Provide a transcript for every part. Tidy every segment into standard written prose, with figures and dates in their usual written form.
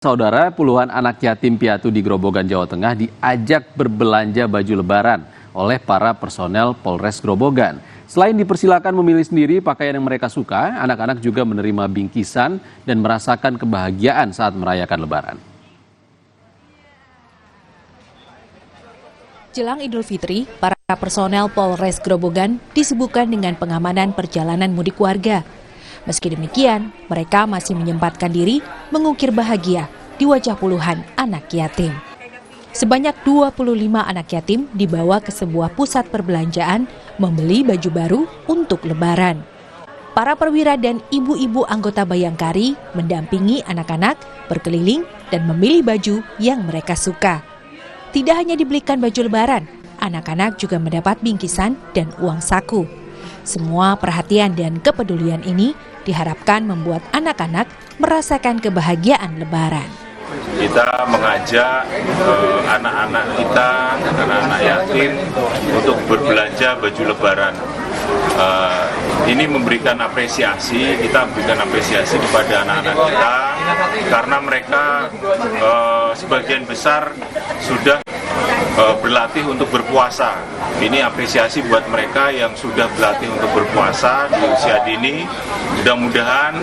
Saudara, puluhan anak yatim piatu di Grobogan, Jawa Tengah diajak berbelanja baju lebaran oleh para personel Polres Grobogan. Selain dipersilakan memilih sendiri pakaian yang mereka suka, anak-anak juga menerima bingkisan dan merasakan kebahagiaan saat merayakan lebaran. Jelang Idul Fitri, para personel Polres Grobogan disibukkan dengan pengamanan perjalanan mudik warga. Meski demikian, mereka masih menyempatkan diri mengukir bahagia di wajah puluhan anak yatim. Sebanyak 25 anak yatim dibawa ke sebuah pusat perbelanjaan membeli baju baru untuk lebaran. Para perwira dan ibu-ibu anggota Bayangkari mendampingi anak-anak berkeliling dan memilih baju yang mereka suka. Tidak hanya dibelikan baju lebaran, anak-anak juga mendapat bingkisan dan uang saku. Semua perhatian dan kepedulian ini diharapkan membuat anak-anak merasakan kebahagiaan lebaran. Kita mengajak anak-anak kita, anak-anak yatim untuk berbelanja baju lebaran. Ini memberikan apresiasi, kita memberikan apresiasi kepada anak-anak kita karena mereka sebagian besar sudah berlatih untuk berpuasa. Ini apresiasi buat mereka yang sudah berlatih untuk berpuasa di usia dini. Mudah-mudahan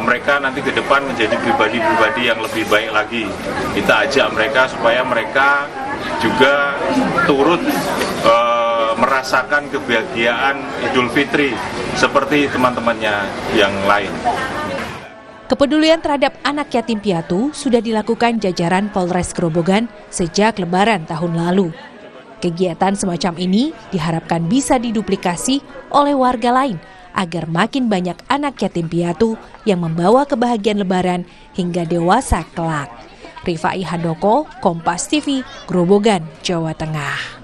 mereka nanti ke depan menjadi pribadi-pribadi yang lebih baik lagi. Kita ajak mereka supaya mereka juga turut merasakan kebahagiaan Idul Fitri seperti teman-temannya yang lain. Kepedulian terhadap anak yatim piatu sudah dilakukan jajaran Polres Grobogan sejak Lebaran tahun lalu. Kegiatan semacam ini diharapkan bisa diduplikasi oleh warga lain agar makin banyak anak yatim piatu yang membawa kebahagiaan Lebaran hingga dewasa kelak. Rifai Handoko, Kompas TV, Grobogan, Jawa Tengah.